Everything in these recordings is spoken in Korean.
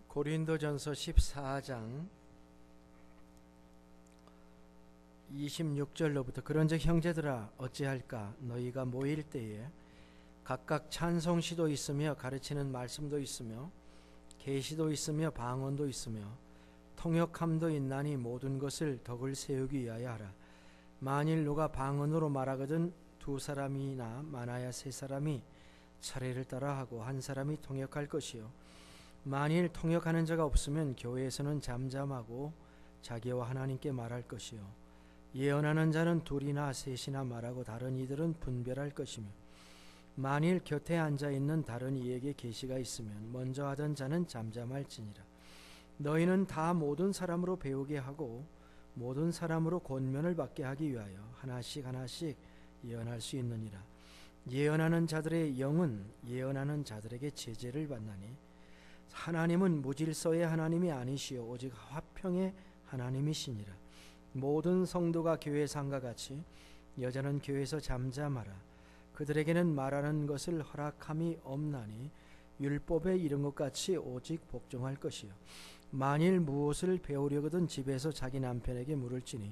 고린도전서 14장 26절로부터 그런즉 형제들아 어찌할까 너희가 모일 때에 각각 찬송시도 있으며 가르치는 말씀도 있으며 계시도 있으며 방언도 있으며 통역함도 있나니 모든 것을 덕을 세우기 위하여 하라. 만일 누가 방언으로 말하거든 두 사람이나 많아야 세 사람이 차례를 따라 하고 한 사람이 통역할 것이요 만일 통역하는 자가 없으면 교회에서는 잠잠하고 자기와 하나님께 말할 것이요 예언하는 자는 둘이나 셋이나 말하고 다른 이들은 분별할 것이며 만일 곁에 앉아 있는 다른 이에게 계시가 있으면 먼저 하던 자는 잠잠할지니라. 너희는 다 모든 사람으로 배우게 하고 모든 사람으로 권면을 받게 하기 위하여 하나씩 하나씩 예언할 수 있느니라. 예언하는 자들의 영은 예언하는 자들에게 제재를 받나니 하나님은 무질서의 하나님이 아니시요 오직 화평의 하나님이시니라. 모든 성도가 교회 상과 같이 여자는 교회에서 잠잠하라. 그들에게는 말하는 것을 허락함이 없나니 율법에 이른 것 같이 오직 복종할 것이요 만일 무엇을 배우려거든 집에서 자기 남편에게 물을지니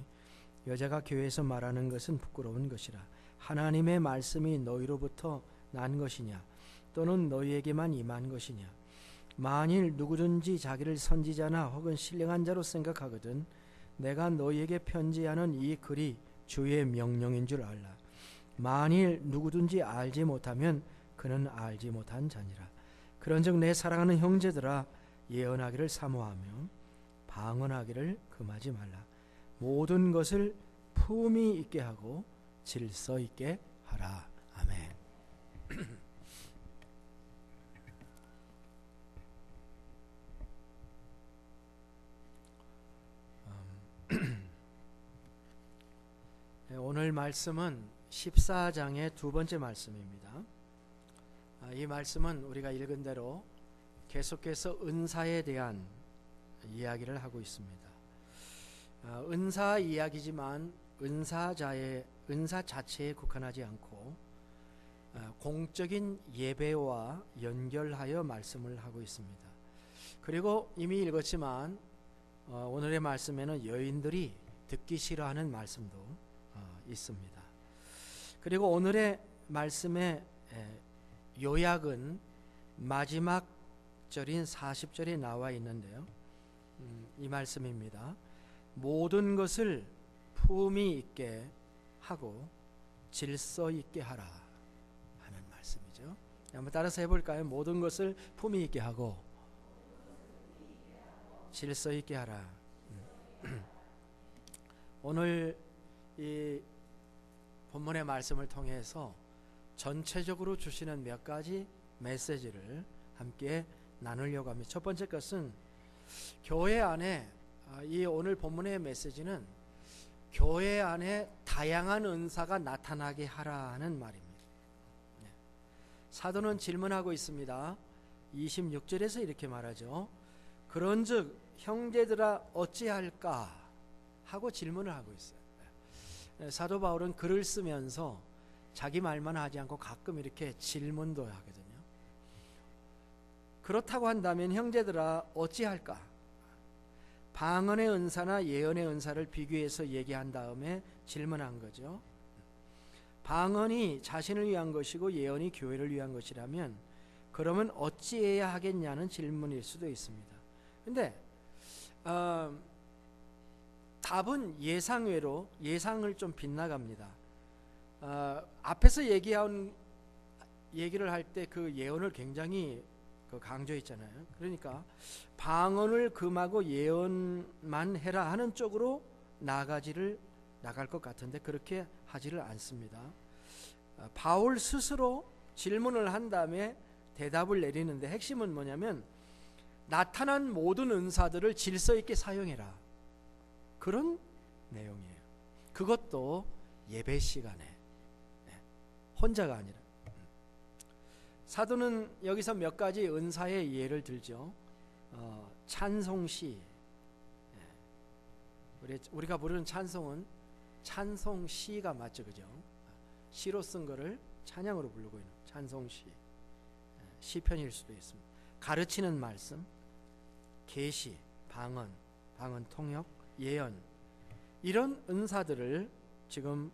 여자가 교회에서 말하는 것은 부끄러운 것이라. 하나님의 말씀이 너희로부터 난 것이냐 또는 너희에게만 임한 것이냐. 만일 누구든지 자기를 선지자나 혹은 신령한 자로 생각하거든 내가 너희에게 편지하는 이 글이 주의 명령인 줄 알라. 만일 누구든지 알지 못하면 그는 알지 못한 자니라. 그런즉 내 사랑하는 형제들아 예언하기를 사모하며 방언하기를 금하지 말라. 모든 것을 품위 있게 하고 질서 있게 하라. 아멘. 오늘 말씀은 14장의 두 번째 말씀입니다. 이 말씀은 우리가 읽은 대로 계속해서 은사에 대한 이야기를 하고 있습니다. 은사 이야기지만 은사 자체에 국한하지 않고 공적인 예배와 연결하여 말씀을 하고 있습니다. 그리고 이미 읽었지만 오늘의 말씀에는 여인들이 듣기 싫어하는 말씀도 있습니다. 그리고 오늘의 말씀의 요약은 마지막 절인 40절에 나와 있는데요. 이 말씀입니다. 모든 것을 품위 있게 하고 질서 있게 하라 하는 말씀이죠. 한번 따라서 해볼까요? 모든 것을 품위 있게 하고 질서 있게 하라. 오늘 이 본문의 말씀을 통해서 전체적으로 주시는 몇 가지 메시지를 함께 나누려고 합니다. 첫 번째 것은 교회 안에 이 오늘 본문의 메시지는 교회 안에 다양한 은사가 나타나게 하라는 말입니다. 사도는 질문하고 있습니다. 26절에서 이렇게 말하죠. 그런즉 형제들아 어찌할까 하고 질문을 하고 있어요. 사도 바울은 글을 쓰면서 자기 말만 하지 않고 가끔 이렇게 질문도 하거든요. 그렇다고 한다면 형제들아 어찌할까? 방언의 은사나 예언의 은사를 비교해서 얘기한 다음에 질문한 거죠. 방언이 자신을 위한 것이고 예언이 교회를 위한 것이라면 그러면 어찌해야 하겠냐는 질문일 수도 있습니다. 근데 답은 예상외로 예상을 좀 빗나갑니다. 앞에서 얘기를 할 때 그 예언을 굉장히 강조했잖아요. 그러니까 방언을 금하고 예언만 해라 하는 쪽으로 나갈 것 같은데 그렇게 하지를 않습니다. 바울 스스로 질문을 한 다음에 대답을 내리는데 핵심은 뭐냐면 나타난 모든 은사들을 질서 있게 사용해라. 그런 내용이에요. 그것도 예배 시간에 혼자가 아니라. 사도는 여기서 몇 가지 은사의 예를 들죠. 찬송시, 우리가 부르는 찬송은 찬송시가 맞죠, 그죠? 시로 쓴 거를 찬양으로 부르고 있는 찬송시, 시편일 수도 있습니다. 가르치는 말씀, 계시, 방언 통역, 예언, 이런 은사들을 지금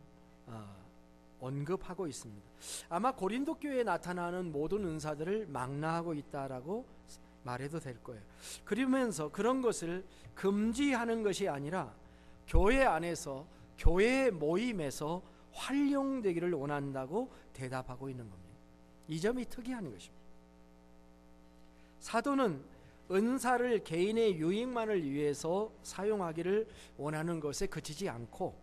언급하고 있습니다. 아마 고린도 교회에 나타나는 모든 은사들을 망라하고 있다라고 말해도 될 거예요. 그러면서 그런 것을 금지하는 것이 아니라 교회 안에서, 교회의 모임에서 활용되기를 원한다고 대답하고 있는 겁니다. 이 점이 특이한 것입니다. 사도는 은사를 개인의 유익만을 위해서 사용하기를 원하는 것에 그치지 않고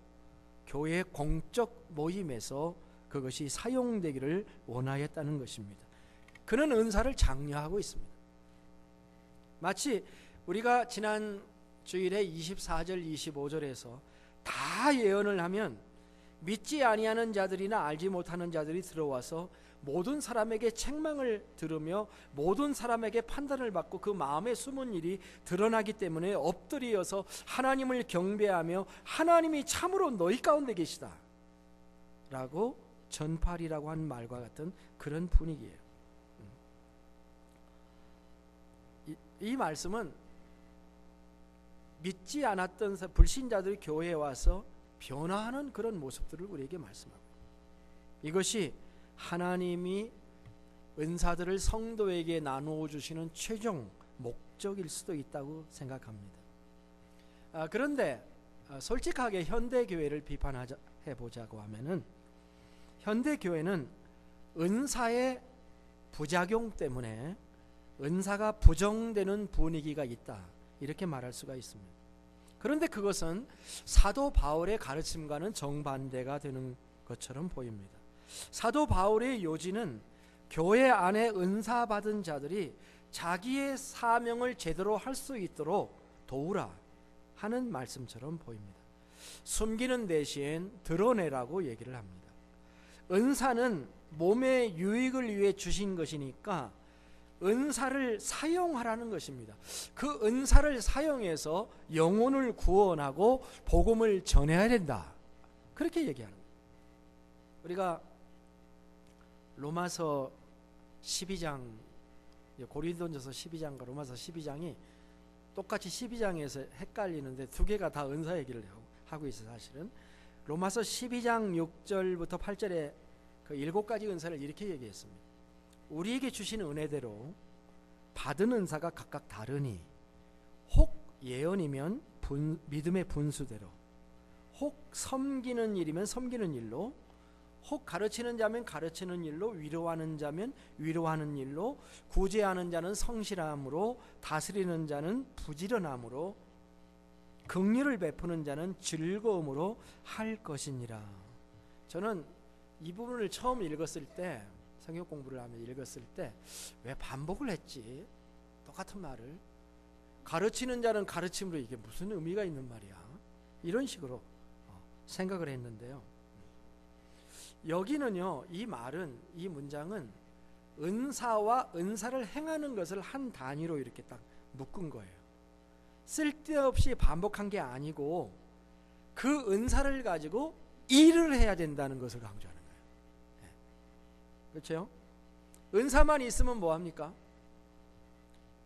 교회 공적 모임에서 그것이 사용되기를 원하였다는 것입니다. 그는 은사를 장려하고 있습니다. 마치 우리가 지난 주일에 24절 25절에서 다 예언을 하면 믿지 아니하는 자들이나 알지 못하는 자들이 들어와서 모든 사람에게 책망을 들으며 모든 사람에게 판단을 받고 그 마음에 숨은 일이 드러나기 때문에 엎드려서 하나님을 경배하며 하나님이 참으로 너희 가운데 계시다 라고 전파리라고 한 말과 같은 그런 분위기예요. 이 말씀은 믿지 않았던 불신자들이 교회에 와서 변화하는 그런 모습들을 우리에게 말씀하고, 이것이 하나님이 은사들을 성도에게 나누어 주시는 최종 목적일 수도 있다고 생각합니다. 그런데 솔직하게 현대교회를 비판해보자고 하면은, 현대교회는 은사의 부작용 때문에 은사가 부정되는 분위기가 있다, 이렇게 말할 수가 있습니다. 그런데 그것은 사도 바울의 가르침과는 정반대가 되는 것처럼 보입니다. 사도 바울의 요지는 교회 안에 은사 받은 자들이 자기의 사명을 제대로 할 수 있도록 도우라 하는 말씀처럼 보입니다. 숨기는 대신 드러내라고 얘기를 합니다. 은사는 몸의 유익을 위해 주신 것이니까 은사를 사용하라는 것입니다. 그 은사를 사용해서 영혼을 구원하고 복음을 전해야 된다, 그렇게 얘기하는 거예요. 우리가 로마서 12장, 고린도전서 12장과 로마서 12장이 똑같이 12장에서 헷갈리는데 두 개가 다 은사 얘기를 하고 있어요. 사실은 로마서 12장 6절부터 8절에 그 7가지 은사를 이렇게 얘기했습니다. 우리에게 주신 은혜대로 받은 은사가 각각 다르니 혹 예언이면 믿음의 분수대로, 혹 섬기는 일이면 섬기는 일로, 혹 가르치는 자면 가르치는 일로, 위로하는 자면 위로하는 일로, 구제하는 자는 성실함으로, 다스리는 자는 부지런함으로, 긍휼을 베푸는 자는 즐거움으로 할 것이니라. 저는 이 부분을 처음 읽었을 때, 성경 공부를 하며 읽었을 때 왜 반복을 했지? 똑같은 말을. 가르치는 자는 가르침으로, 이게 무슨 의미가 있는 말이야? 이런 식으로 생각을 했는데요. 여기는요, 이 말은, 이 문장은 은사와 은사를 행하는 것을 한 단위로 이렇게 딱 묶은 거예요. 쓸데없이 반복한 게 아니고 그 은사를 가지고 일을 해야 된다는 것을 강조하는 거예요. 그렇죠? 은사만 있으면 뭐합니까?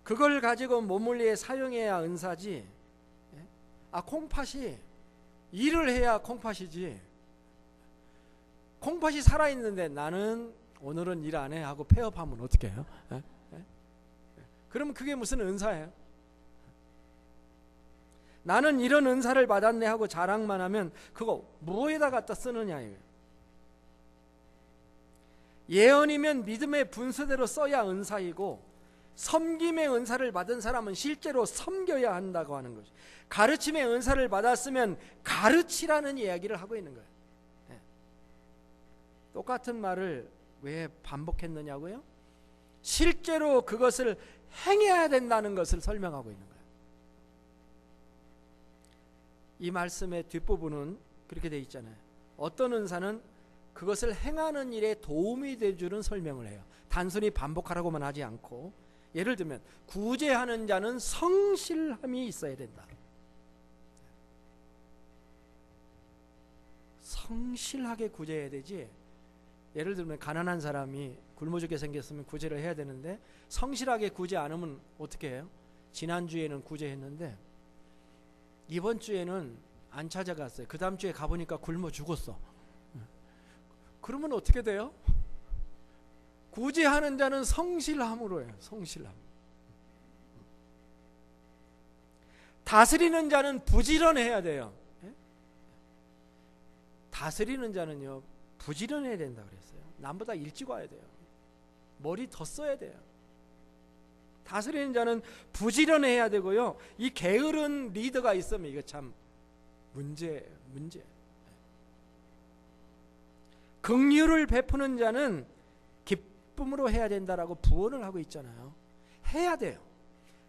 그걸 가지고 몸물리에 사용해야 은사지. 콩팥이 일을 해야 콩팥이지. 콩팥이 살아있는데 나는 오늘은 일 안 해 하고 폐업하면 어떻게 해요? 그러면 그게 무슨 은사예요? 나는 이런 은사를 받았네 하고 자랑만 하면 그거 무엇에다 갖다 쓰느냐 이거예요. 예언이면 믿음의 분수대로 써야 은사이고, 섬김의 은사를 받은 사람은 실제로 섬겨야 한다고 하는 거죠. 가르침의 은사를 받았으면 가르치라는 이야기를 하고 있는 거예요. 똑같은 말을 왜 반복했느냐고요? 실제로 그것을 행해야 된다는 것을 설명하고 있는 거예요. 이 말씀의 뒷부분은 그렇게 되어 있잖아요. 어떤 은사는 그것을 행하는 일에 도움이 되주는 설명을 해요. 단순히 반복하라고만 하지 않고, 예를 들면 구제하는 자는 성실함이 있어야 된다. 성실하게 구제해야 되지. 예를 들면 가난한 사람이 굶어 죽게 생겼으면 구제를 해야 되는데 성실하게 구제 안 하면 어떻게 해요? 지난주에는 구제했는데 이번 주에는 안 찾아갔어요. 그 다음 주에 가보니까 굶어 죽었어. 그러면 어떻게 돼요? 구제하는 자는 성실함으로 해요. 성실함. 다스리는 자는 부지런해야 돼요. 다스리는 자는요, 부지런해야 된다 그랬어요. 남보다 일찍 와야 돼요. 머리 더 써야 돼요. 다스리는 자는 부지런해야 되고요. 이 게으른 리더가 있으면 이거 참 문제예요. 긍휼을 베푸는 자는 기쁨으로 해야 된다라고 부언을 하고 있잖아요. 해야 돼요.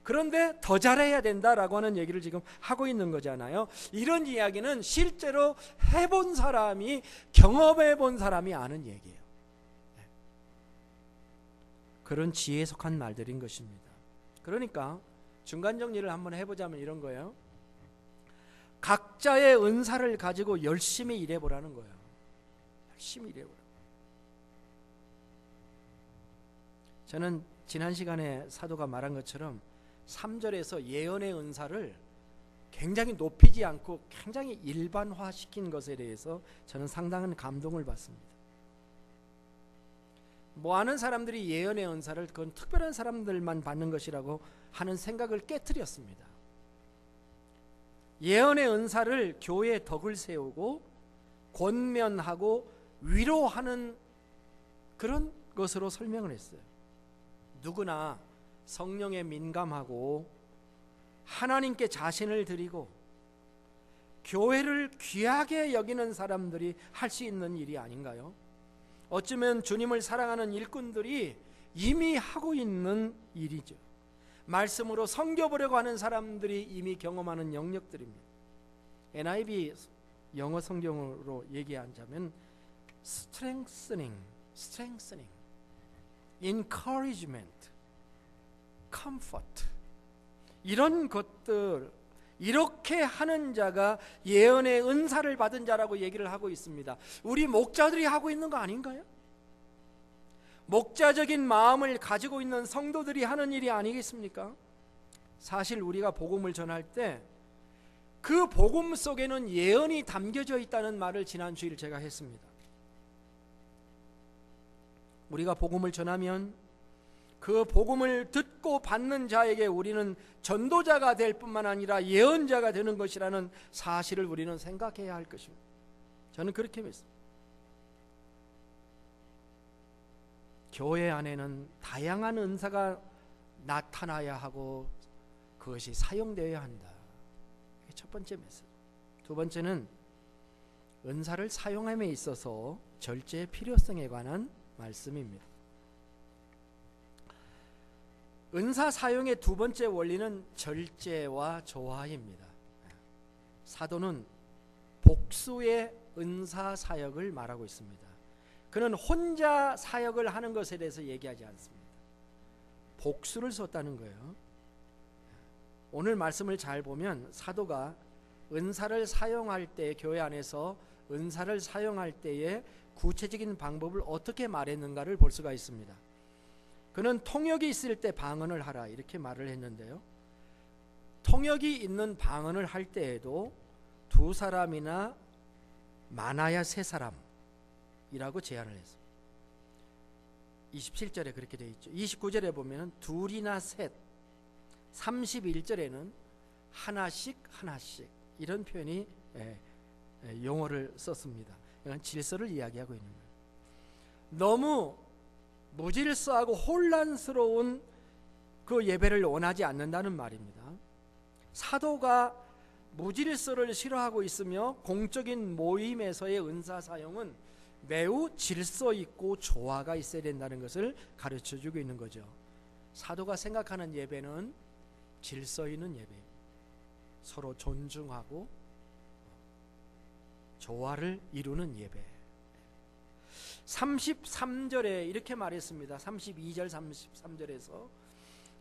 그런데 더 잘해야 된다라고 하는 얘기를 지금 하고 있는 거잖아요. 이런 이야기는 실제로 해본 사람이, 경험해 본 사람이 아는 얘기예요. 그런 지혜에 속한 말들인 것입니다. 그러니까 중간 정리를 한번 해보자면 이런 거예요. 각자의 은사를 가지고 열심히 일해보라는 거예요. 열심히 일해보라. 저는 지난 시간에 사도가 말한 것처럼 3절에서 예언의 은사를 굉장히 높이지 않고 굉장히 일반화시킨 것에 대해서 저는 상당한 감동을 받습니다. 뭐 아는 사람들이 예언의 은사를 그건 특별한 사람들만 받는 것이라고 하는 생각을 깨트렸습니다. 예언의 은사를 교회의 덕을 세우고 권면하고 위로하는 그런 것으로 설명을 했어요. 누구나 성령에 민감하고 하나님께 자신을 드리고 교회를 귀하게 여기는 사람들이 할 수 있는 일이 아닌가요? 어쩌면 주님을 사랑하는 일꾼들이 이미 하고 있는 일이죠. 말씀으로 섬겨보려고 하는 사람들이 이미 경험하는 영역들입니다. NIV 영어 성경으로 얘기하자면 strengthening, encouragement, comfort, 이런 것들, 이렇게 하는 자가 예언의 은사를 받은 자라고 얘기를 하고 있습니다. 우리 목자들이 하고 있는 거 아닌가요? 목자적인 마음을 가지고 있는 성도들이 하는 일이 아니겠습니까? 사실 우리가 복음을 전할 때 그 복음 속에는 예언이 담겨져 있다는 말을 지난 주일 제가 했습니다. 우리가 복음을 전하면 그 복음을 듣고 받는 자에게 우리는 전도자가 될 뿐만 아니라 예언자가 되는 것이라는 사실을 우리는 생각해야 할 것입니다. 저는 그렇게 믿습니다. 교회 안에는 다양한 은사가 나타나야 하고 그것이 사용되어야 한다. 이게 첫 번째 메시지. 두 번째는 은사를 사용함에 있어서 절제의 필요성에 관한 말씀입니다. 은사 사용의 두 번째 원리는 절제와 조화입니다. 사도는 복수의 은사 사역을 말하고 있습니다. 그는 혼자 사역을 하는 것에 대해서 얘기하지 않습니다. 복수를 썼다는 거예요. 오늘 말씀을 잘 보면 사도가 은사를 사용할 때, 교회 안에서 은사를 사용할 때의 구체적인 방법을 어떻게 말했는가를 볼 수가 있습니다. 그는 통역이 있을 때 방언을 하라 이렇게 말을 했는데요. 통역이 있는 방언을 할 때에도 두 사람이나 많아야 세 사람이라고 제안을 했습니다. 27절에 그렇게 되어 있죠. 29절에 보면 둘이나 셋, 31절에는 하나씩 이런 표현이 용어를 썼습니다. 이건 질서를 이야기하고 있는 거예요. 너무 무질서하고 혼란스러운 그 예배를 원하지 않는다는 말입니다. 사도가 무질서를 싫어하고 있으며 공적인 모임에서의 은사 사용은 매우 질서 있고 조화가 있어야 된다는 것을 가르쳐주고 있는 거죠. 사도가 생각하는 예배는 질서 있는 예배입니다. 서로 존중하고 조화를 이루는 예배. 33절에 이렇게 말했습니다. 32절 33절에서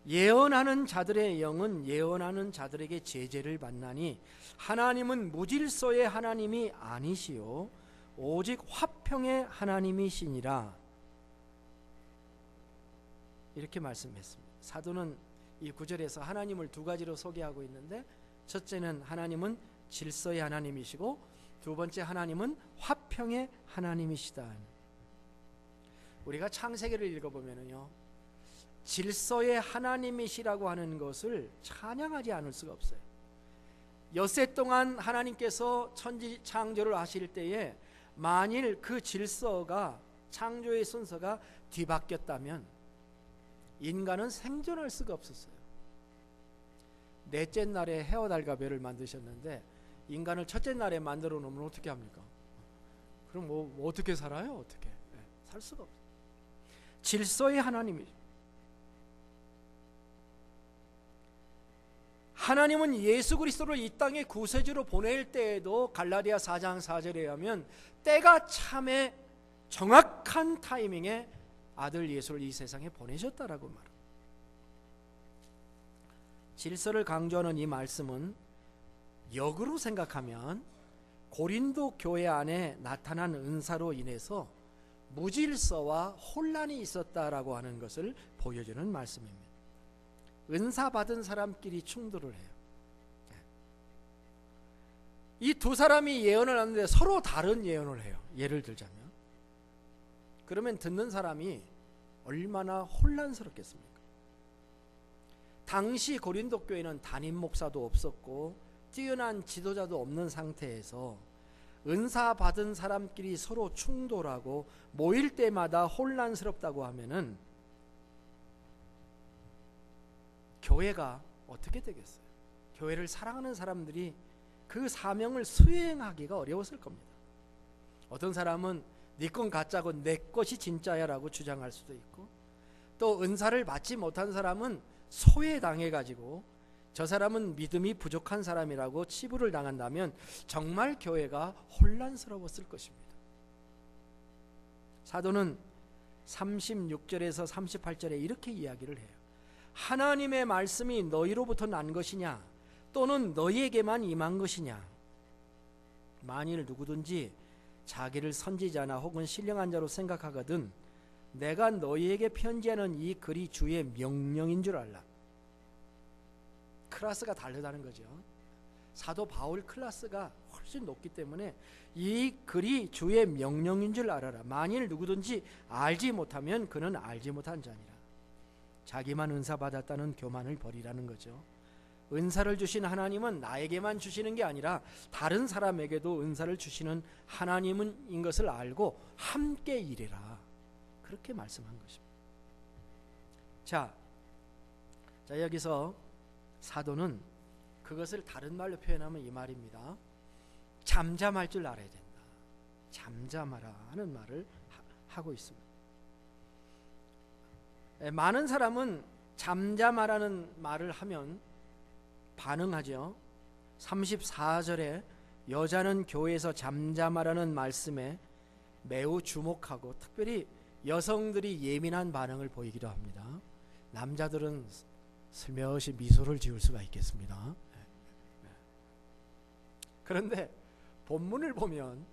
예언하는 자들의 영은 예언하는 자들에게 제재를 받나니 하나님은 무질서의 하나님이 아니시오 오직 화평의 하나님이시니라. 이렇게 말씀했습니다. 사도는 이 구절에서 하나님을 두 가지로 소개하고 있는데, 첫째는 하나님은 질서의 하나님이시고 두 번째 하나님은 화평의 하나님이시다. 우리가 창세기를 읽어보면요, 질서의 하나님이시라고 하는 것을 찬양하지 않을 수가 없어요. 엿새 동안 하나님께서 천지 창조를 하실 때에 만일 그 질서가, 창조의 순서가 뒤바뀌었다면 인간은 생존할 수가 없었어요. 넷째 날에 해와 달과 별을 만드셨는데 인간을 첫째 날에 만들어 놓으면 어떻게 합니까? 그럼 뭐 어떻게 살아요? 어떻게? 살 수가 없어요. 질서의 하나님이, 하나님은 예수 그리스도를 이 땅에 구세주로 보낼 때에도 갈라디아 4장 4절에 의하면 때가 참에 정확한 타이밍에 아들 예수를 이 세상에 보내셨다라고 말합니다. 질서를 강조하는 이 말씀은 역으로 생각하면 고린도 교회 안에 나타난 은사로 인해서 무질서와 혼란이 있었다라고 하는 것을 보여주는 말씀입니다. 은사 받은 사람끼리 충돌을 해요. 이 두 사람이 예언을 하는데 서로 다른 예언을 해요. 예를 들자면, 그러면 듣는 사람이 얼마나 혼란스럽겠습니까? 당시 고린도 교회는 담임 목사도 없었고 뛰어난 지도자도 없는 상태에서 은사 받은 사람끼리 서로 충돌하고 모일 때마다 혼란스럽다고 하면은 교회가 어떻게 되겠어요? 교회를 사랑하는 사람들이 그 사명을 수행하기가 어려웠을 겁니다. 어떤 사람은 네 건 가짜고 내 것이 진짜야 라고 주장할 수도 있고, 또 은사를 받지 못한 사람은 소외당해가지고 저 사람은 믿음이 부족한 사람이라고 치부를 당한다면 정말 교회가 혼란스러웠을 것입니다. 사도는 36절에서 38절에 이렇게 이야기를 해요. 하나님의 말씀이 너희로부터 난 것이냐, 또는 너희에게만 임한 것이냐. 만일 누구든지 자기를 선지자나 혹은 신령한 자로 생각하거든 내가 너희에게 편지하는 이 글이 주의 명령인 줄 알라. 클래스가 다르다는 거죠. 사도 바울 클래스가 훨씬 높기 때문에 이 글이 주의 명령인 줄 알아라. 만일 누구든지 알지 못하면 그는 알지 못한 자니라. 자기만 은사 받았다는 교만을 버리라는 거죠. 은사를 주신 하나님은 나에게만 주시는 게 아니라 다른 사람에게도 은사를 주시는 하나님인 것을 알고 함께 일해라. 그렇게 말씀한 것입니다. 자, 여기서 사도는 그것을 다른 말로 표현하면 이 말입니다. 잠잠할 줄 알아야 된다. 잠잠하라 하는 말을 하고 있습니다. 많은 사람은 잠잠하라는 말을 하면 반응하죠. 34절에 여자는 교회에서 잠잠하라는 말씀에 매우 주목하고 특별히 여성들이 예민한 반응을 보이기도 합니다. 남자들은 슬며시 미소를 지을 수가 있겠습니다. 그런데 본문을 보면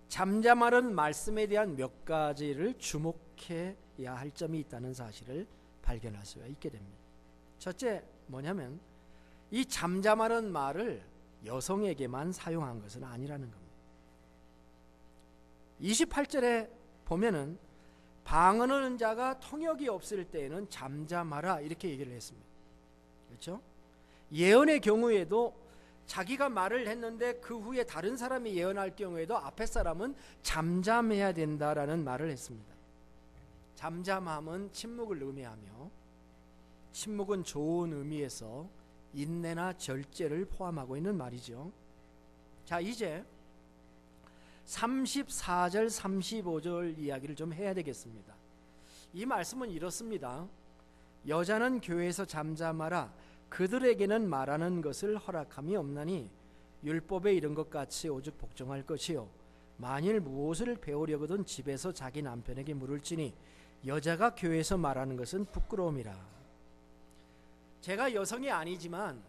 잠잠하라는 말씀에 대한 몇 가지를 주목해야 할 점이 있다는 사실을 발견할 수가 있게 됩니다. 첫째 뭐냐면 이 잠잠하라는 말을 여성에게만 사용한 것은 아니라는 겁니다. 28절에 보면은 방언하는 자가 통역이 없을 때에는 잠잠하라 이렇게 얘기를 했습니다. 그렇죠? 예언의 경우에도 자기가 말을 했는데 그 후에 다른 사람이 예언할 경우에도 앞에 사람은 잠잠해야 된다라는 말을 했습니다. 잠잠함은 침묵을 의미하며 침묵은 좋은 의미에서 인내나 절제를 포함하고 있는 말이죠. 자, 이제 34절 35절 이야기를 좀 해야 되겠습니다. 이 말씀은 이렇습니다. 여자는 교회에서 잠잠하라. 그들에게는 말하는 것을 허락함이 없나니 율법에 이른 것 같이 오직 복종할 것이요 만일 무엇을 배우려거든 집에서 자기 남편에게 물을지니 여자가 교회에서 말하는 것은 부끄러움이라. 제가 여성이 아니지만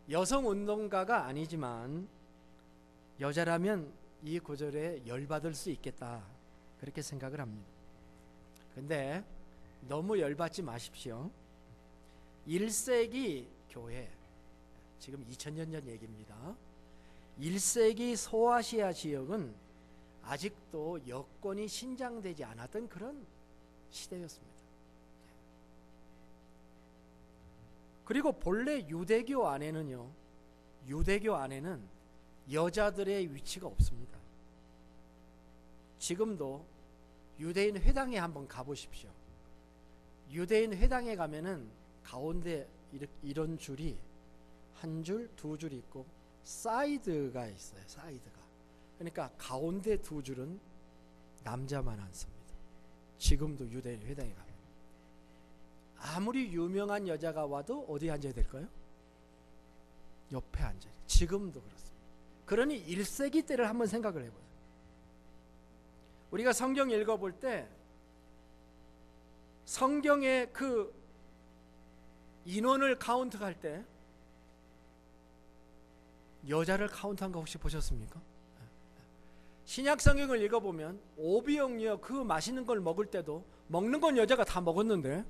여성운동가가 아니지만 여자라면 이 구절에 열받을 수 있겠다 그렇게 생각을 합니다. 근데 너무 열받지 마십시오. 1세기 교회, 지금 2000년 전 얘기입니다. 1세기 소아시아 지역은 아직도 여권이 신장되지 않았던 그런 시대였습니다. 그리고 본래 유대교 안에는 여자들의 위치가 없습니다. 지금도 유대인 회당에 한번 가보십시오. 유대인 회당에 가면은 가운데 이런 줄이 한 줄, 두 줄 있고 사이드가 있어요. 사이드가. 그러니까 가운데 두 줄은 남자만 앉습니다. 지금도 유대인 회당에 가면. 아무리 유명한 여자가 와도 어디 앉아야 될까요? 옆에 앉아요. 지금도 그렇습니다. 그러니 1세기 때를 한번 생각을 해보세요. 우리가 성경 읽어볼 때 성경의 그 인원을 카운트할 때 여자를 카운트한 거 혹시 보셨습니까? 신약 성경을 읽어보면 오비영이요, 그 맛있는 걸 먹을 때도 먹는 건 여자가 다 먹었는데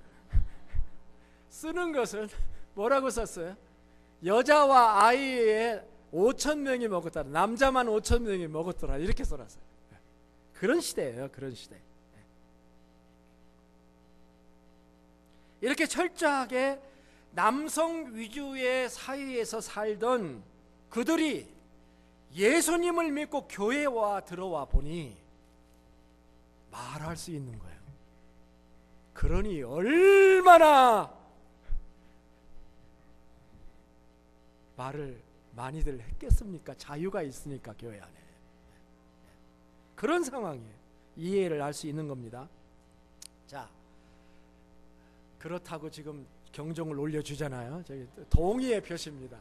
쓰는 것은 뭐라고 썼어요? 여자와 아이의 5,000명이 먹었더라, 남자만 5,000명이 먹었더라, 이렇게 써놨어요. 그런 시대예요. 그런 시대. 이렇게 철저하게 남성 위주의 사회에서 살던 그들이 예수님을 믿고 교회와 들어와 보니 말할 수 있는 거예요. 그러니 얼마나 말을 많이들 했겠습니까? 자유가 있으니까 교회 안에. 그런 상황이에요. 이해를 할 수 있는 겁니다. 자, 그렇다고 지금 경종을 올려주잖아요. 저기 동의의 표시입니다.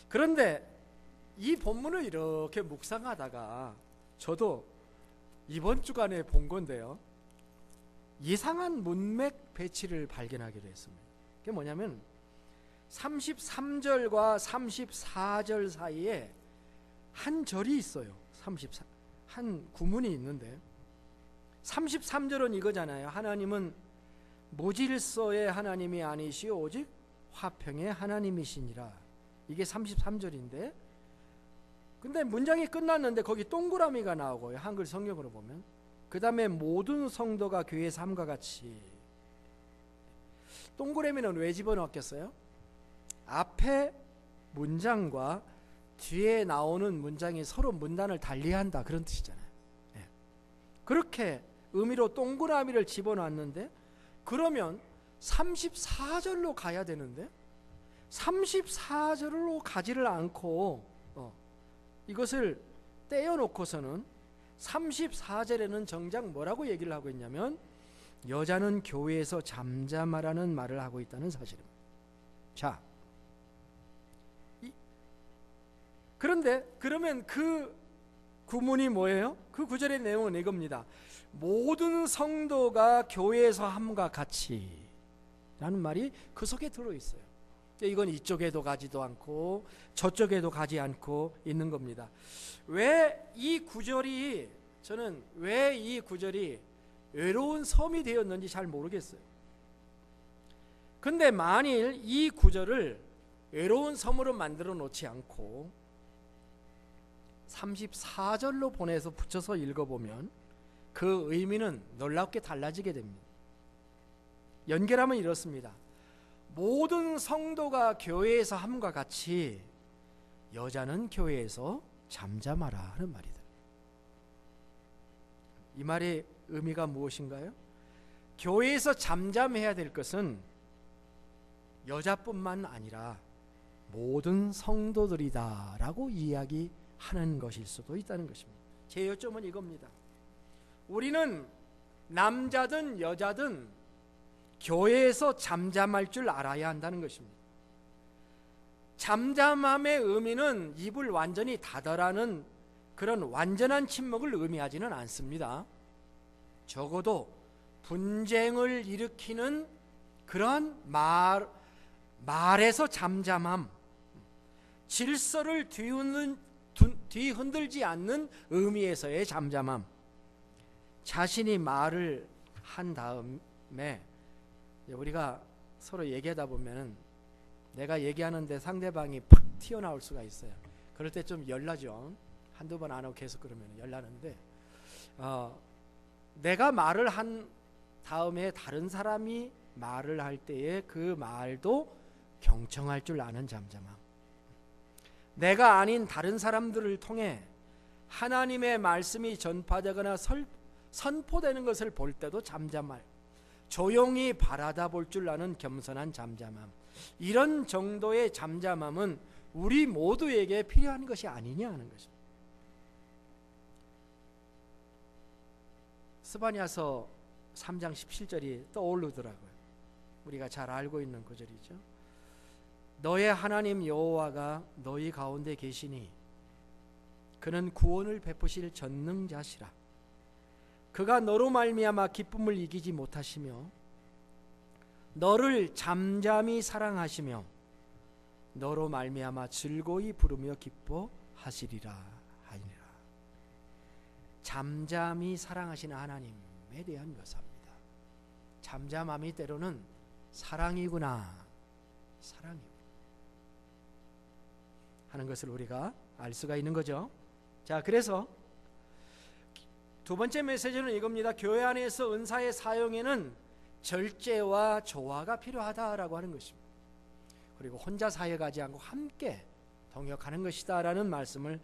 그런데 이 본문을 이렇게 묵상하다가 저도 이번 주간에 본 건데요, 이상한 문맥 배치를 발견하기로 했습니다. 그게 뭐냐면 33절과 34절 사이에 한 절이 있어요. 한 구문이 있는데 33절은 이거잖아요. 하나님은 무질서의 하나님이 아니시오 오직 화평의 하나님이시니라. 이게 33절인데, 근데 문장이 끝났는데 거기 동그라미가 나오고요. 한글 성경으로 보면 그 다음에 모든 성도가 교회 삶과 같이. 동그라미는 왜 집어넣었겠어요? 앞에 문장과 뒤에 나오는 문장이 서로 문단을 달리한다, 그런 뜻이잖아요. 네. 그렇게 의미로 동그라미를 집어넣었는데, 그러면 34절로 가야 되는데 34절로 가지를 않고 이것을 떼어놓고서는 34절에는 정작 뭐라고 얘기를 하고 있냐면 여자는 교회에서 잠잠하라는 말을 하고 있다는 사실입니다. 자, 그런데 그러면 그 구문이 뭐예요? 그 구절의 내용은 이겁니다. 모든 성도가 교회에서 함과 같이 라는 말이 그 속에 들어있어요. 이건 이쪽에도 가지도 않고 저쪽에도 가지 않고 있는 겁니다. 저는 왜 이 구절이 외로운 섬이 되었는지 잘 모르겠어요. 근데 만일 이 구절을 외로운 섬으로 만들어 놓지 않고 34절로 보내서 붙여서 읽어보면 그 의미는 놀랍게 달라지게 됩니다. 연결하면 이렇습니다. 모든 성도가 교회에서 함과 같이 여자는 교회에서 잠잠하라 하는 말이다. 이 말의 의미가 무엇인가요? 교회에서 잠잠해야 될 것은 여자뿐만 아니라 모든 성도들이다 라고 이야기하는 것일 수도 있다는 것입니다. 제 요점은 이겁니다. 우리는 남자든 여자든 교회에서 잠잠할 줄 알아야 한다는 것입니다. 잠잠함의 의미는 입을 완전히 닫아라는 그런 완전한 침묵을 의미하지는 않습니다. 적어도 분쟁을 일으키는 그런 말에서 잠잠함, 질서를 뒤흔들지 않는 의미에서의 잠잠함, 자신이 말을 한 다음에 우리가 서로 얘기하다 보면은 내가 얘기하는데 상대방이 팍 튀어나올 수가 있어요. 그럴 때 좀 열나죠. 한두 번 안 하고 계속 그러면 열나는데, 내가 말을 한 다음에 다른 사람이 말을 할 때에 그 말도 경청할 줄 아는 잠잠함. 내가 아닌 다른 사람들을 통해 하나님의 말씀이 전파되거나 선포되는 것을 볼 때도 잠잠할, 조용히 바라다 볼 줄 아는 겸손한 잠잠함. 이런 정도의 잠잠함은 우리 모두에게 필요한 것이 아니냐 하는 것입니다. 스바냐서 3장 17절이 떠오르더라고요. 우리가 잘 알고 있는 구절이죠. 너의 하나님 여호와가 너희 가운데 계시니 그는 구원을 베푸실 전능자시라. 그가 너로 말미암아 기쁨을 이기지 못하시며 너를 잠잠히 사랑하시며 너로 말미암아 즐거이 부르며 기뻐하시리라 하니라. 잠잠히 사랑하시는 하나님에 대한 묘사입니다. 잠잠함이 때로는 사랑이구나, 사랑이구나 하는 것을 우리가 알 수가 있는 거죠. 자, 그래서 두 번째 메시지는 이겁니다. 교회 안에서 은사의 사용에는 절제와 조화가 필요하다라고 하는 것입니다. 그리고 혼자 사역하지 않고 함께 동역하는 것이다라는 말씀을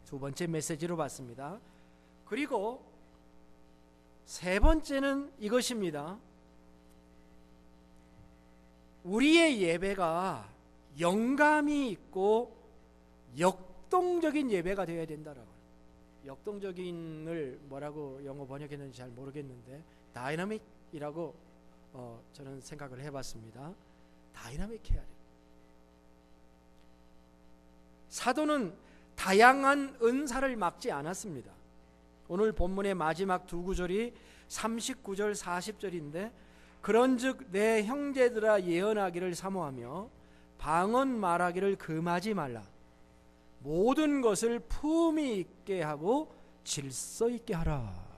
두 번째 메시지로 봤습니다. 그리고 세 번째는 이것입니다. 우리의 예배가 영감이 있고 역동적인 예배가 되어야 된다라고. 역동적인을 뭐라고 영어 번역했는지 잘 모르겠는데 다이나믹이라고 저는 생각을 해봤습니다. 다이나믹해야 돼요. 사도는 다양한 은사를 막지 않았습니다. 오늘 본문의 마지막 두 구절이 39절 40절인데 그런즉 내 형제들아 예언하기를 사모하며 방언 말하기를 금하지 말라. 모든 것을 품위 있게 하고 질서 있게 하라.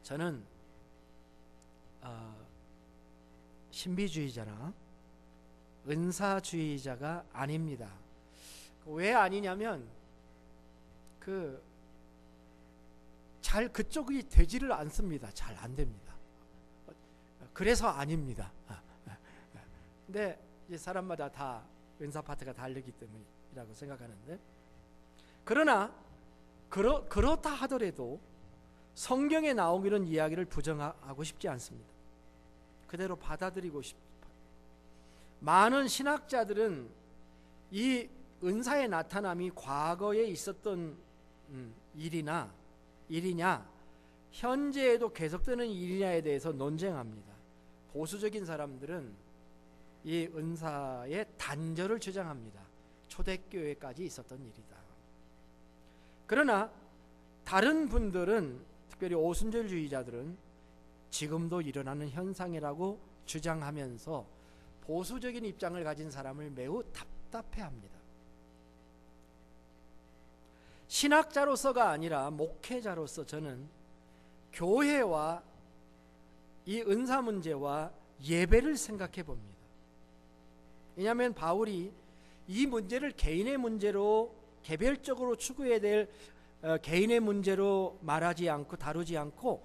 저는 신비주의자나 은사주의자가 아닙니다. 왜 아니냐면 잘 그쪽이 되지를 않습니다. 잘 안 됩니다. 그래서 아닙니다. 근데 이제 사람마다 다 은사 파트가 다르기 때문이라고 생각하는데, 그러나 그렇다 하더라도 성경에 나오기는 이야기를 부정하고 싶지 않습니다. 그대로 받아들이고 싶어요. 많은 신학자들은 이 은사의 나타남이 과거에 있었던 일이냐 현재에도 계속되는 일이냐에 대해서 논쟁합니다. 보수적인 사람들은 이 은사의 단절을 주장합니다. 초대교회까지 있었던 일이다. 그러나 다른 분들은, 특별히 오순절주의자들은 지금도 일어나는 현상이라고 주장하면서 보수적인 입장을 가진 사람을 매우 답답해합니다. 신학자로서가 아니라 목회자로서 저는 교회와 이 은사 문제와 예배를 생각해 봅니다. 왜냐하면 바울이 이 문제를 개인의 문제로 개별적으로 추구해야 될 개인의 문제로 말하지 않고 다루지 않고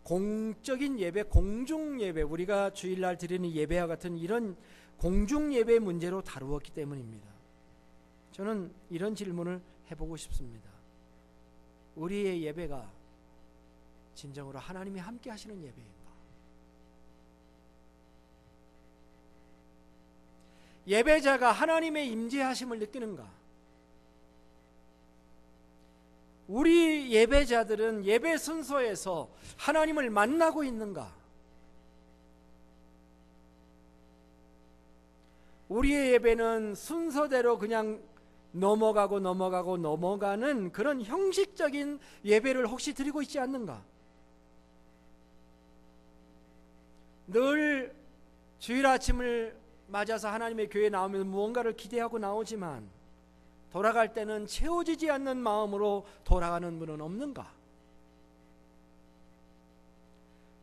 공적인 예배, 공중 예배, 우리가 주일날 드리는 예배와 같은 이런 공중 예배 문제로 다루었기 때문입니다. 저는 이런 질문을 해보고 싶습니다. 우리의 예배가 진정으로 하나님이 함께 하시는 예배인가? 예배자가 하나님의 임재하심을 느끼는가? 우리 예배자들은 예배 순서에서 하나님을 만나고 있는가? 우리의 예배는 순서대로 그냥 넘어가는 그런 형식적인 예배를 혹시 드리고 있지 않는가? 늘 주일 아침을 맞아서 하나님의 교회에 나오면 무언가를 기대하고 나오지만 돌아갈 때는 채워지지 않는 마음으로 돌아가는 분은 없는가?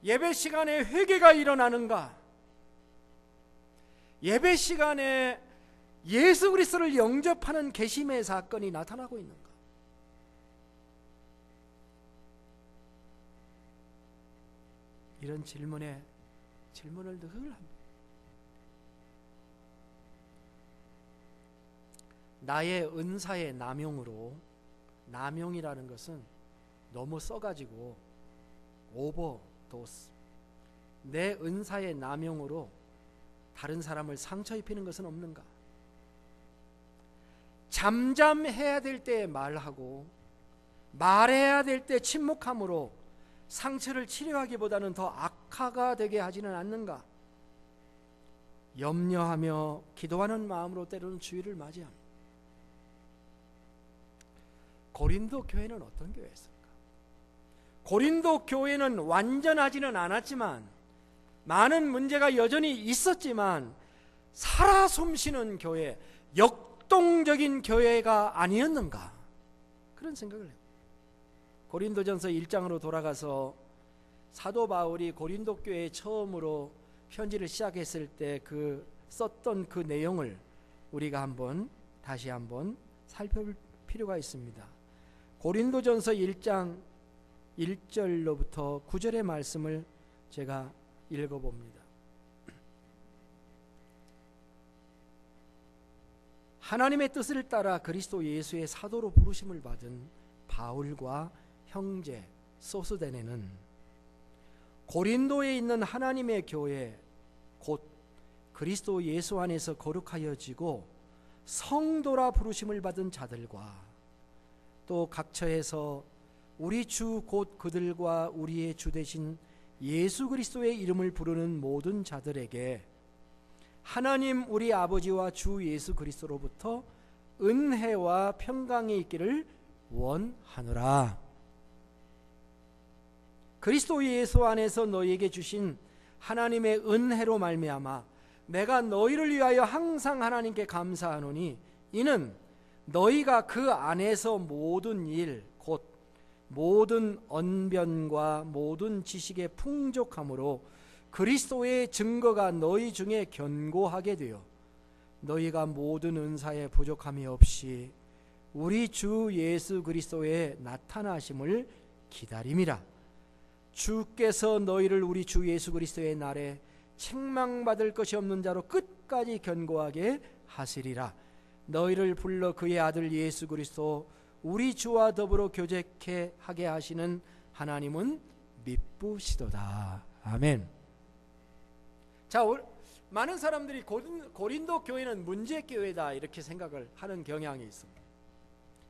예배 시간에 회개가 일어나는가? 예배 시간에 예수 그리스도를 영접하는 개심의 사건이 나타나고 있는가? 이런 질문을 늘 합니다. 나의 은사의 남용으로, 남용이라는 것은 너무 써가지고 오버도스, 내 은사의 남용으로 다른 사람을 상처 입히는 것은 없는가? 잠잠해야 될 때 말하고 말해야 될 때 침묵함으로 상처를 치료하기보다는 더 악화가 되게 하지는 않는가? 염려하며 기도하는 마음으로 때로는 주의를 맞이합니다. 고린도 교회는 어떤 교회였습니까? 고린도 교회는 완전하지는 않았지만, 많은 문제가 여전히 있었지만, 살아 숨쉬는 교회, 역동적인 교회가 아니었는가? 그런 생각을 해요. 고린도전서 1장으로 돌아가서 사도 바울이 고린도 교회에 처음으로 편지를 시작했을 때 썼던 그 내용을 우리가 다시 한번 살펴볼 필요가 있습니다. 고린도전서 1장 1절로부터 9절의 말씀을 제가 읽어봅니다. 하나님의 뜻을 따라 그리스도 예수의 사도로 부르심을 받은 바울과 형제 소스데네는 고린도에 있는 하나님의 교회, 곧 그리스도 예수 안에서 거룩하여지고 성도라 부르심을 받은 자들과 또 각처에서 우리 주 곧 그들과 우리의 주 되신 예수 그리스도의 이름을 부르는 모든 자들에게 하나님 우리 아버지와 주 예수 그리스도로부터 은혜와 평강이 있기를 원하노라. 그리스도 예수 안에서 너희에게 주신 하나님의 은혜로 말미암아 내가 너희를 위하여 항상 하나님께 감사하노니, 이는 너희가 그 안에서 모든 일 곧 모든 언변과 모든 지식의 풍족함으로 그리스도의 증거가 너희 중에 견고하게 되어 너희가 모든 은사에 부족함이 없이 우리 주 예수 그리스도의 나타나심을 기다림이라. 주께서 너희를 우리 주 예수 그리스도의 날에 책망받을 것이 없는 자로 끝까지 견고하게 하시리라. 너희를 불러 그의 아들 예수 그리스도 우리 주와 더불어 교제케 하게 하시는 하나님은 미쁘시도다. 아멘. 자, 많은 사람들이 고린도 교회는 문제 교회다 이렇게 생각을 하는 경향이 있습니다.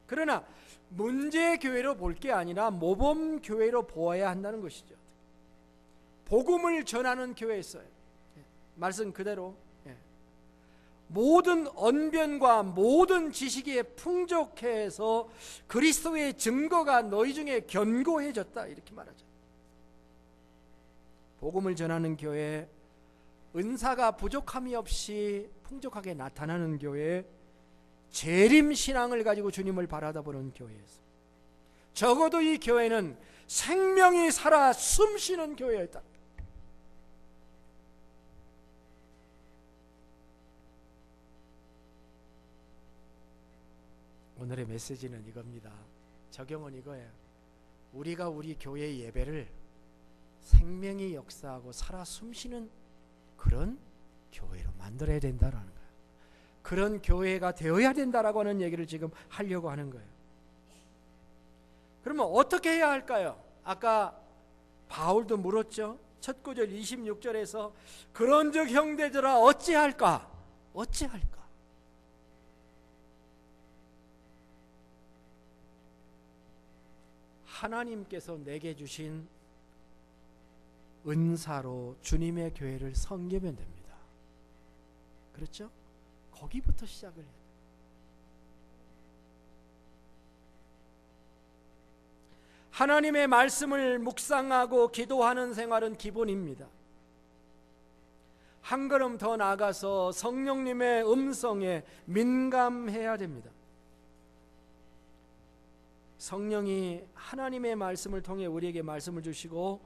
그러나 문제 교회로 볼 게 아니라 모범 교회로 보아야 한다는 것이죠. 복음을 전하는 교회였어요. 말씀 그대로 모든 언변과 모든 지식에 풍족해서 그리스도의 증거가 너희 중에 견고해졌다 이렇게 말하죠. 복음을 전하는 교회, 은사가 부족함이 없이 풍족하게 나타나는 교회, 재림신앙을 가지고 주님을 바라다보는 교회였습니다. 적어도 이 교회는 생명이 살아 숨쉬는 교회였다. 오늘의 메시지는 이겁니다. 적용은 이거예요. 우리가 우리 교회의 예배를 생명이 역사하고 살아 숨쉬는 그런 교회로 만들어야 된다라는 거예요. 그런 교회가 되어야 된다라고 하는 얘기를 지금 하려고 하는 거예요. 그러면 어떻게 해야 할까요? 아까 바울도 물었죠. 첫 구절 26절에서 그런즉 형제들아 어찌할까? 어찌할까? 하나님께서 내게 주신 은사로 주님의 교회를 섬기면 됩니다. 그렇죠? 거기부터 시작을 해야 돼요. 하나님의 말씀을 묵상하고 기도하는 생활은 기본입니다. 한 걸음 더 나아가서 성령님의 음성에 민감해야 됩니다. 성령이 하나님의 말씀을 통해 우리에게 말씀을 주시고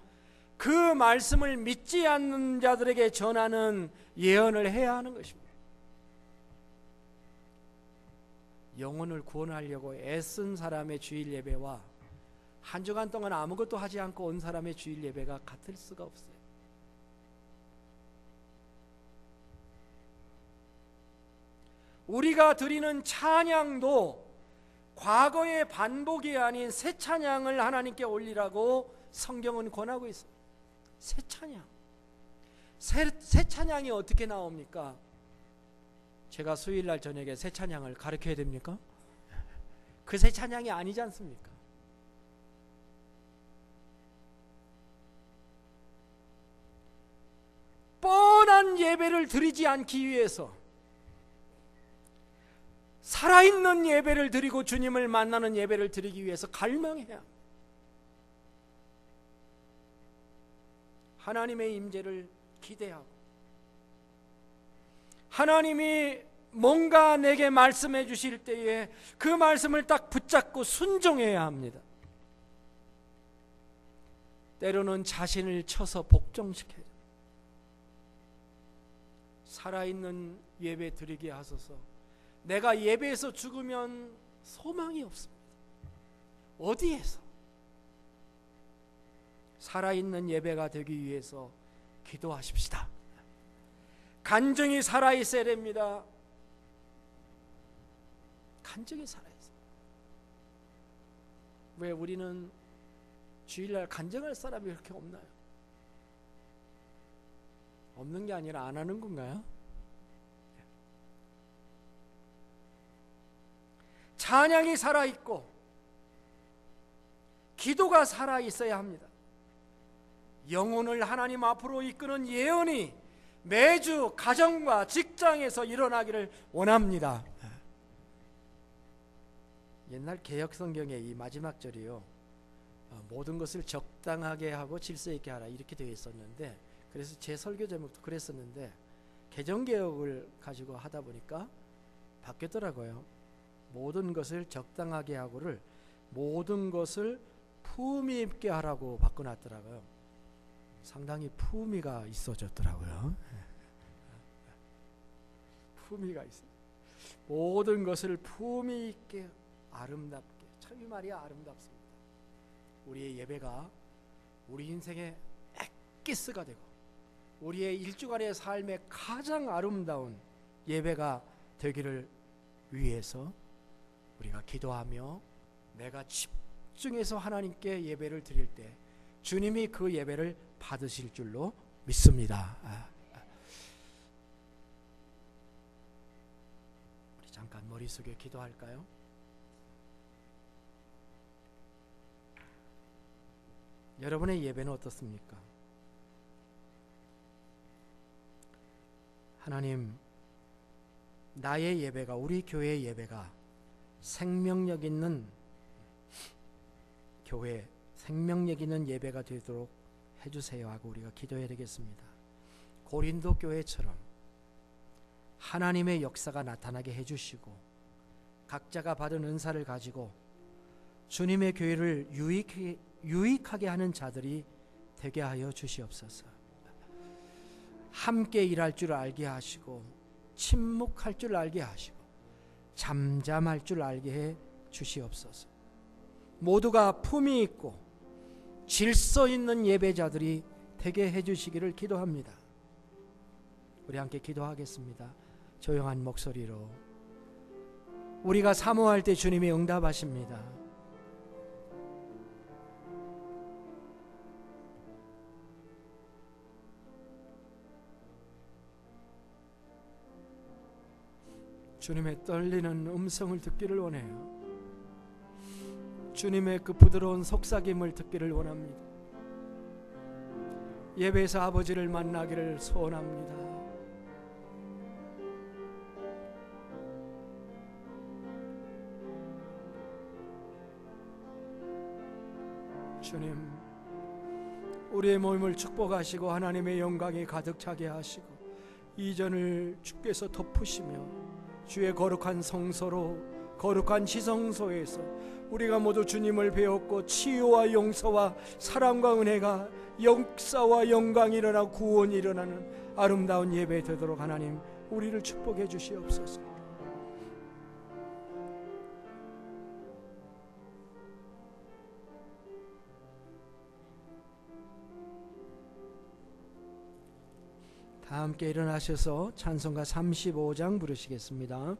그 말씀을 믿지 않는 자들에게 전하는 예언을 해야 하는 것입니다. 영혼을 구원하려고 애쓴 사람의 주일 예배와 한 주간 동안 아무것도 하지 않고 온 사람의 주일 예배가 같을 수가 없어요. 우리가 드리는 찬양도 과거의 반복이 아닌 새 찬양을 하나님께 올리라고 성경은 권하고 있어요. 새 찬양. 새 찬양이 어떻게 나옵니까? 제가 수요일날 저녁에 새 찬양을 가르쳐야 됩니까? 그 새 찬양이 아니지 않습니까? 뻔한 예배를 드리지 않기 위해서 살아있는 예배를 드리고 주님을 만나는 예배를 드리기 위해서 갈망해야 합니다. 하나님의 임재를 기대하고 하나님이 뭔가 내게 말씀해 주실 때에 그 말씀을 딱 붙잡고 순종해야 합니다. 때로는 자신을 쳐서 복종시켜요. 살아있는 예배 드리게 하소서. 내가 예배에서 죽으면 소망이 없습니다. 어디에서? 살아있는 예배가 되기 위해서 기도하십시다. 간증이 살아있어야 됩니다. 간증이 살아있어요. 왜 우리는 주일날 간증할 사람이 그렇게 없나요? 없는 게 아니라 안 하는 건가요? 찬양이 살아있고 기도가 살아있어야 합니다. 영혼을 하나님 앞으로 이끄는 예언이 매주 가정과 직장에서 일어나기를 원합니다. 옛날 개역성경의 이 마지막 절이요, 모든 것을 적당하게 하고 질서 있게 하라 이렇게 되어 있었는데, 그래서 제 설교 제목도 그랬었는데 개정개혁을 가지고 하다 보니까 바뀌었더라고요. 모든 것을 적당하게 하고를 모든 것을 품위 있게 하라고 바꿔놨더라고요. 상당히 품위가 있어졌더라고요. 품위가 있어. 모든 것을 품위 있게 아름답게. 참 이 말이 아름답습니다. 우리의 예배가 우리 인생의 엑기스가 되고 우리의 일주간의 삶의 가장 아름다운 예배가 되기를 위해서 우리가 기도하며 내가 집중해서 하나님께 예배를 드릴 때 주님이 그 예배를 받으실 줄로 믿습니다. 우리 잠깐 머릿속에 기도할까요? 여러분의 예배는 어떻습니까? 하나님, 나의 예배가, 우리 교회의 예배가 생명력 있는 교회, 생명력 있는 예배가 되도록 해주세요 하고 우리가 기도해야 되겠습니다. 고린도 교회처럼 하나님의 역사가 나타나게 해주시고 각자가 받은 은사를 가지고 주님의 교회를 유익하게 하는 자들이 되게 하여 주시옵소서. 함께 일할 줄 알게 하시고 침묵할 줄 알게 하시고 잠잠할 줄 알게 해 주시옵소서. 모두가 품위 있고 질서 있는 예배자들이 되게 해 주시기를 기도합니다. 우리 함께 기도하겠습니다. 조용한 목소리로. 우리가 사모할 때 주님이 응답하십니다. 주님의 떨리는 음성을 듣기를 원해요. 주님의 그 부드러운 속삭임을 듣기를 원합니다. 예배에서 아버지를 만나기를 소원합니다. 주님, 우리의 몸을 축복하시고 하나님의 영광이 가득 차게 하시고 이전을 주께서 덮으시며 주의 거룩한 성소로, 거룩한 지성소에서 우리가 모두 주님을 배웠고 치유와 용서와 사랑과 은혜가 역사와 영광이 일어나 구원이 일어나는 아름다운 예배 되도록 하나님 우리를 축복해 주시옵소서. 다 함께 일어나셔서 찬송가 35장 부르시겠습니다.